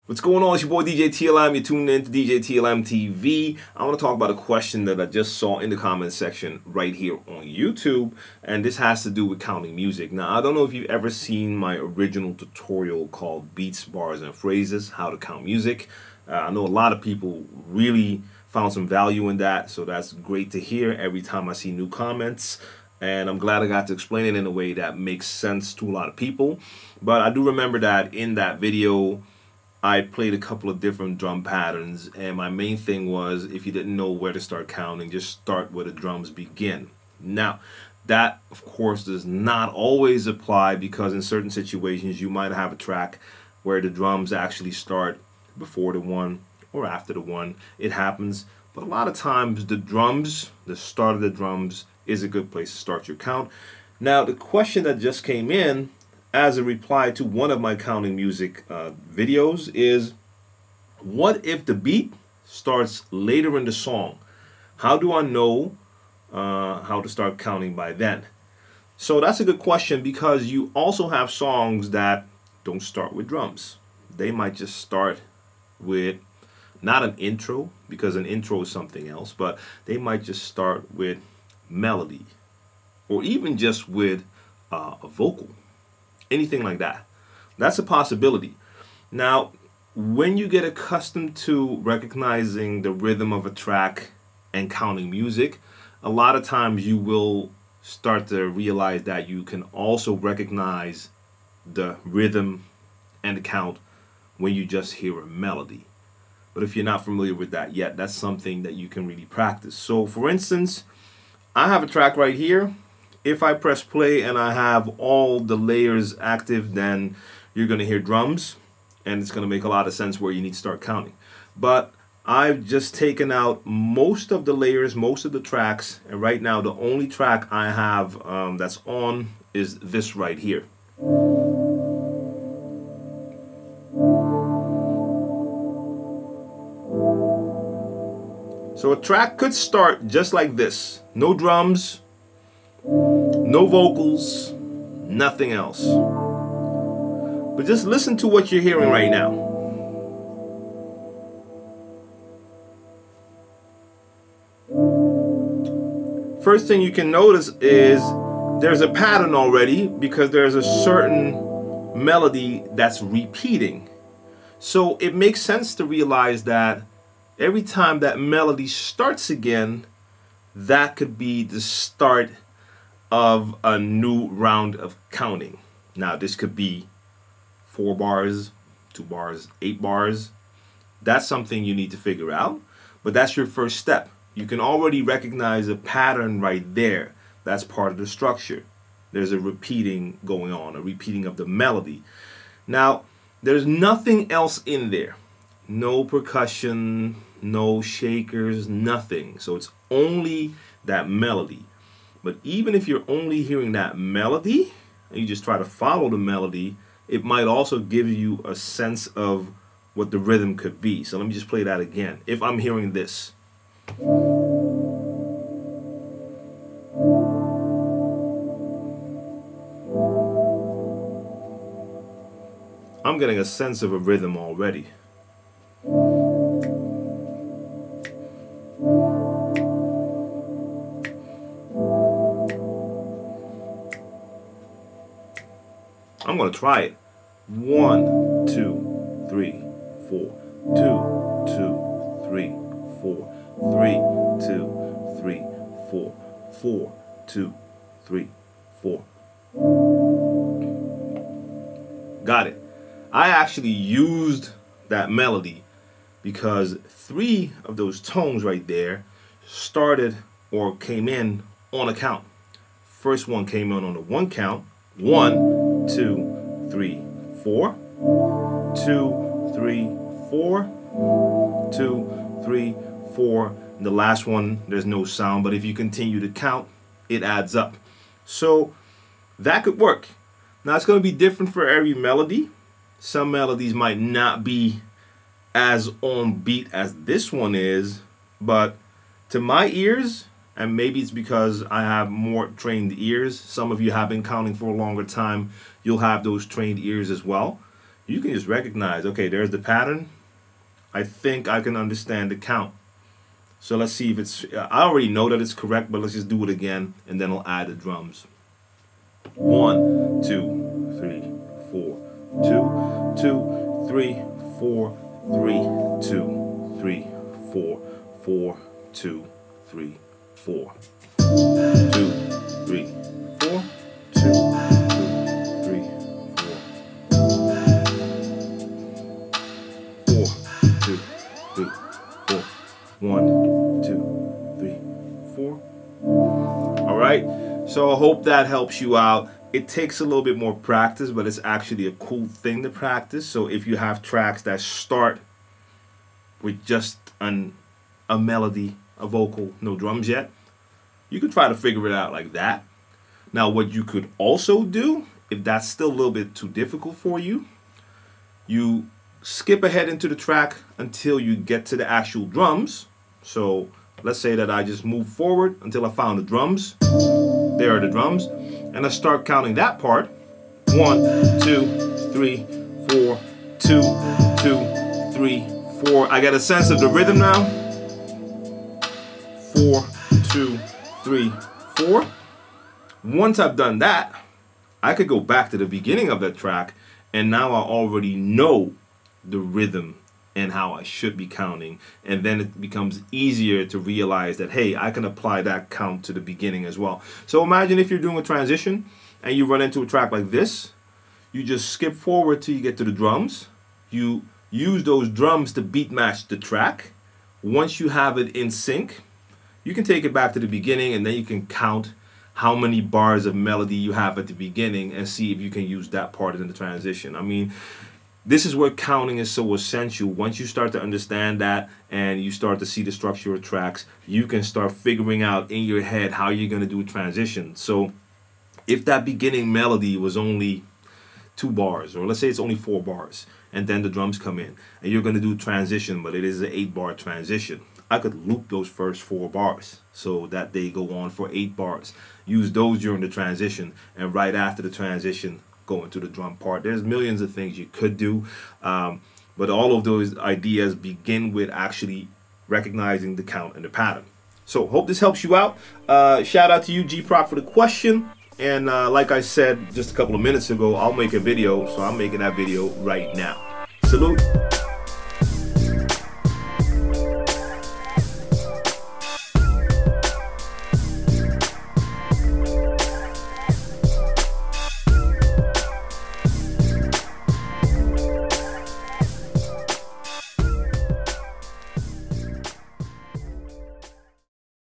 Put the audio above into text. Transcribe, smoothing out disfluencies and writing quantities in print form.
What's going on? It's your boy djTLM. You're tuned in to djTLMtv. I want to talk about a question that I just saw in the comment section right here on YouTube, and this has to do with counting music. Now, I don't know if you've ever seen my original tutorial called Beats, Bars, and Phrases, How to Count Music. I know a lot of people really found some value in that, so that's great to hear every time I see new comments. And I'm glad I got to explain it in a way that makes sense to a lot of people. But I do remember that in that video, I played a couple of different drum patterns, and my main thing was, if you didn't know where to start counting, just start where the drums begin. Now, that of course does not always apply, because in certain situations you might have a track where the drums actually start before the one or after the one. It happens, but a lot of times the drums, the start of the drums, is a good place to start your count. Now, the question that just came in as a reply to one of my counting music videos is, what if the beat starts later in the song? How do I know how to start counting by then? So that's a good question, because you also have songs that don't start with drums. They might just start with not an intro, because an intro is something else, but they might just start with melody, or even just with a vocal. Anything like that. That's a possibility. Now, when you get accustomed to recognizing the rhythm of a track and counting music, a lot of times you will start to realize that you can also recognize the rhythm and the count when you just hear a melody. But if you're not familiar with that yet, that's something that you can really practice. So for instance, I have a track right here. If I press play and I have all the layers active, then you're going to hear drums, and it's going to make a lot of sense where you need to start counting. But I've just taken out most of the layers, most of the tracks, and right now the only track I have that's on is this right here. So a track could start just like this. No drums, no vocals, nothing else. But just listen to what you're hearing right now. First thing you can notice is there's a pattern already, because there's a certain melody that's repeating. So it makes sense to realize that every time that melody starts again, that could be the start of a new round of counting. Now, this could be 4 bars, 2 bars, 8 bars. That's something you need to figure out, but that's your first step. You can already recognize a pattern right there. That's part of the structure. There's a repeating going on, a repeating of the melody. Now, there's nothing else in there. No percussion, no shakers, nothing. So it's only that melody. But even if you're only hearing that melody, and you just try to follow the melody, it might also give you a sense of what the rhythm could be. So let me just play that again. If I'm hearing this, I'm getting a sense of a rhythm already. I'm going to try it. 1, 2, 3, 4. 2, 2, 3, 4. 3, 2, 3, 4. 4, 2, 3, 4. Got it. I actually used that melody because 3 of those tones right there started or came in on a count. First one came in on the 1 count. 1, 2, 3, 4. 2, 3, 4. 2, 3, 4. And the last one, there's no sound, but if you continue to count, it adds up. So that could work. Now, it's going to be different for every melody. Some melodies might not be as on beat as this one is, but to my ears, and maybe it's because I have more trained ears. Some of you have been counting for a longer time. You'll have those trained ears as well. you can just recognize, okay, there's the pattern. I think I can understand the count. So let's see if it's, I already know that it's correct, but let's just do it again, and then I'll add the drums. 1, 2, 3, 4, 2, 2, 3, 4, 3, 2, 3, 4, 4, 2, 3, 4, 2, 3, 4, 2, 3, 4, 4, 2, 3, 4, 1, 2, 3, 4. All right. So I hope that helps you out. It takes a little bit more practice, but it's actually a cool thing to practice. So if you have tracks that start with just a melody, a vocal, no drums yet, you could try to figure it out like that. Now, what you could also do, if that's still a little bit too difficult for you, you skip ahead into the track until you get to the actual drums. So let's say that I just move forward until I found the drums. There are the drums. And I start counting that part. 1, 2, 3, 4, 2, 2, 3, 4. I get a sense of the rhythm now. 4, 2, 3, 4. Once I've done that, I could go back to the beginning of that track, and now I already know the rhythm and how I should be counting, and then it becomes easier to realize that, hey, I can apply that count to the beginning as well. So imagine if you're doing a transition and you run into a track like this, you just skip forward till you get to the drums. You use those drums to beat match the track. Once you have it in sync, you can take it back to the beginning, and then you can count how many bars of melody you have at the beginning and see if you can use that part in the transition. I mean, this is where counting is so essential. Once you start to understand that and you start to see the structure of tracks, you can start figuring out in your head how you're going to do a transition. So if that beginning melody was only 2 bars, or let's say it's only 4 bars, and then the drums come in, and you're going to do a transition, but it is an 8-bar transition, I could loop those first 4 bars so that they go on for 8 bars. Use those during the transition, and right after the transition, go into the drum part. There's millions of things you could do, but all of those ideas begin with actually recognizing the count and the pattern. So hope this helps you out. Shout out to you, G-Proc, for the question. And like I said just a couple of minutes ago, I'll make a video, so I'm making that video right now. Salute.